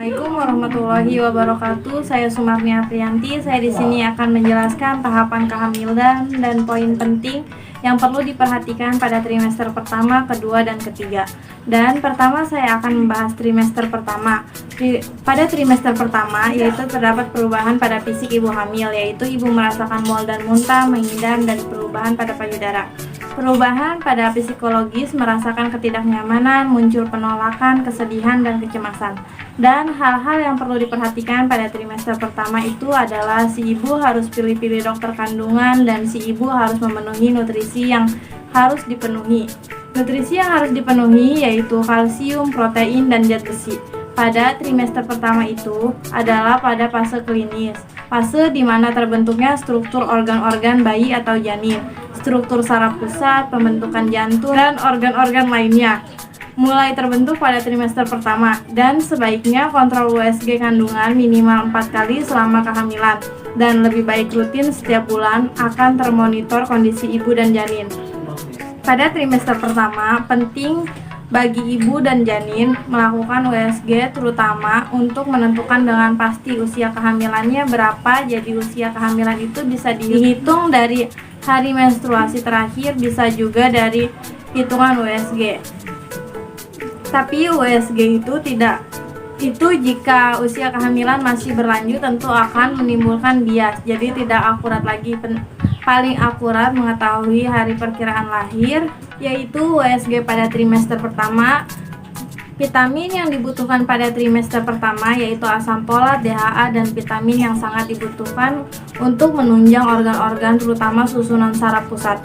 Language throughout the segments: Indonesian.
Assalamualaikum warahmatullahi wabarakatuh. Saya Sumarni Aprianti. Saya di sini akan menjelaskan tahapan kehamilan dan poin penting yang perlu diperhatikan pada trimester pertama, kedua, dan ketiga. Dan pertama saya akan membahas trimester pertama. Pada trimester pertama yaitu terdapat perubahan pada fisik ibu hamil, yaitu ibu merasakan mual dan muntah, mengidam, dan perubahan pada payudara. Perubahan pada psikologis, merasakan ketidaknyamanan, muncul penolakan, kesedihan, dan kecemasan. Dan hal-hal yang perlu diperhatikan pada trimester pertama itu adalah si ibu harus pilih-pilih dokter kandungan dan si ibu harus memenuhi nutrisi yang harus dipenuhi. Nutrisi yang harus dipenuhi yaitu kalsium, protein, dan zat besi. Pada trimester pertama itu adalah pada fase klinis, fase di mana terbentuknya struktur organ-organ bayi atau janin, struktur saraf pusat, pembentukan jantung, dan organ-organ lainnya mulai terbentuk pada trimester pertama. Dan sebaiknya kontrol USG kandungan minimal 4 kali selama kehamilan dan lebih baik rutin setiap bulan akan termonitor kondisi ibu dan janin. Pada trimester pertama penting bagi ibu dan janin melakukan USG terutama untuk menentukan dengan pasti usia kehamilannya berapa. Jadi usia kehamilan itu bisa dihitung dari hari menstruasi terakhir, bisa juga dari hitungan USG. Tapi USG itu jika usia kehamilan masih berlanjut tentu akan menimbulkan bias. Jadi tidak akurat lagi. Paling akurat mengetahui hari perkiraan lahir yaitu USG pada trimester pertama. Vitamin yang dibutuhkan pada trimester pertama yaitu asam folat, DHA, dan vitamin yang sangat dibutuhkan untuk menunjang organ-organ terutama susunan saraf pusat.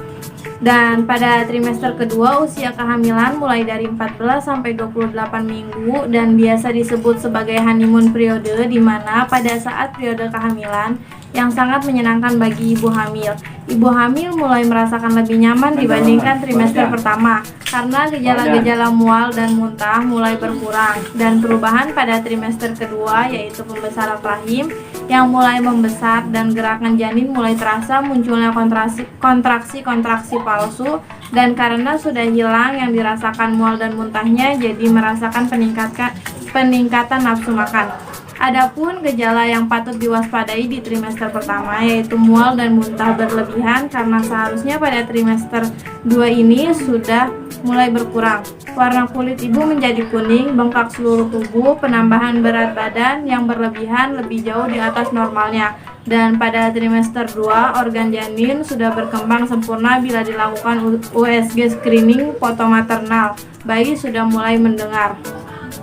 Dan pada trimester kedua usia kehamilan mulai dari 14 sampai 28 minggu dan biasa disebut sebagai honeymoon periode, di mana pada saat periode kehamilan yang sangat menyenangkan bagi ibu hamil. Ibu hamil mulai merasakan lebih nyaman dibandingkan trimester pertama karena gejala-gejala mual dan muntah mulai berkurang. Dan perubahan pada trimester kedua yaitu pembesaran rahim yang mulai membesar dan gerakan janin mulai terasa, munculnya kontraksi-kontraksi palsu, dan karena sudah hilang yang dirasakan mual dan muntahnya jadi merasakan peningkatan nafsu makan. Adapun gejala yang patut diwaspadai di trimester pertama yaitu mual dan muntah berlebihan karena seharusnya pada trimester 2 ini sudah mulai berkurang. Warna kulit ibu menjadi kuning, bengkak seluruh tubuh, penambahan berat badan yang berlebihan lebih jauh di atas normalnya. Dan pada trimester 2 organ janin sudah berkembang sempurna bila dilakukan USG screening fotomaternal. Bayi sudah mulai mendengar.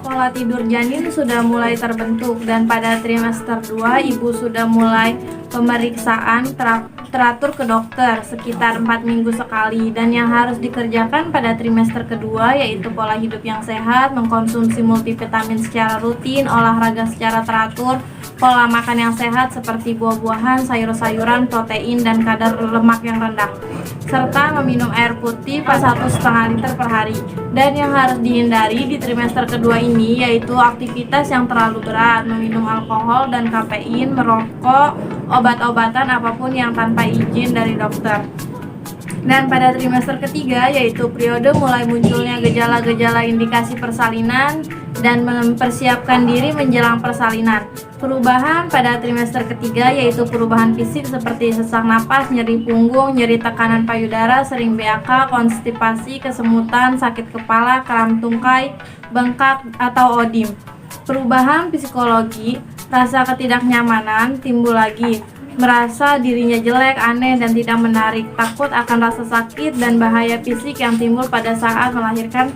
Pola tidur janin sudah mulai terbentuk dan pada trimester 2 ibu sudah mulai pemeriksaan teratur ke dokter sekitar 4 minggu sekali. Dan yang harus dikerjakan pada trimester kedua yaitu pola hidup yang sehat, mengkonsumsi multivitamin secara rutin, olahraga secara teratur, pola makan yang sehat seperti buah-buahan, sayur-sayuran, protein, dan kadar lemak yang rendah, serta meminum air putih 1,5 liter per hari. Dan yang harus dihindari di trimester kedua ini yaitu aktivitas yang terlalu berat, meminum alkohol dan kafein, merokok, obat-obatan apapun yang tanpa izin dari dokter. Dan pada trimester ketiga yaitu periode mulai munculnya gejala-gejala indikasi persalinan dan mempersiapkan diri menjelang persalinan. Perubahan pada trimester ketiga yaitu perubahan fisik seperti sesak napas, nyeri punggung, nyeri tekanan payudara, sering BAK, konstipasi, kesemutan, sakit kepala, kram tungkai, bengkak, atau odim. Perubahan psikologi, rasa ketidaknyamanan timbul lagi, merasa dirinya jelek, aneh, dan tidak menarik, takut akan rasa sakit dan bahaya fisik yang timbul pada saat melahirkan,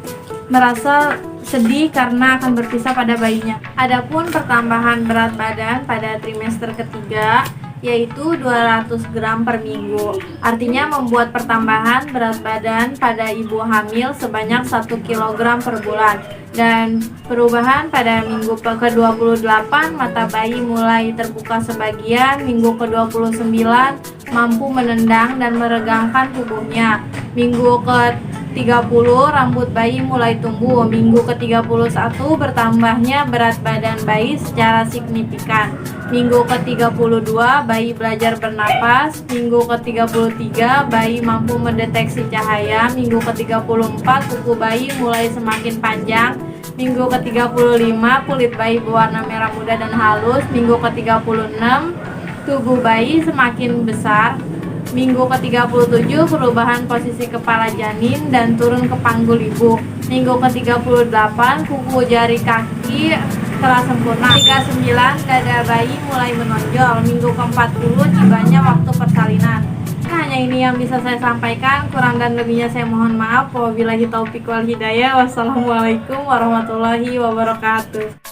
merasa sedih karena akan berpisah pada bayinya. Adapun pertambahan berat badan pada trimester ketiga yaitu 200 gram per minggu. Artinya membuat pertambahan berat badan pada ibu hamil sebanyak 1 kg per bulan. Dan perubahan pada minggu ke-28 mata bayi mulai terbuka sebagian, minggu ke-29 mampu menendang dan meregangkan tubuhnya. Minggu ke-30 rambut bayi mulai tumbuh. Minggu ke-31 bertambahnya berat badan bayi secara signifikan. Minggu ke-32 bayi belajar bernapas. Minggu ke-33 bayi mampu mendeteksi cahaya. Minggu ke-34 kuku bayi mulai semakin panjang. Minggu ke-35 kulit bayi berwarna merah muda dan halus. Minggu ke-36 tubuh bayi semakin besar. Minggu ke-37 perubahan posisi kepala janin dan turun ke panggul ibu. Minggu ke-38 kuku jari kaki telah sempurna. 39 dada bayi mulai menonjol. Minggu ke-40 tibanya waktu persalinan. Hanya ini yang bisa saya sampaikan, kurang dan lebihnya saya mohon maaf. Wabillahi taufiq wal hidayah. Wassalamualaikum warahmatullahi wabarakatuh.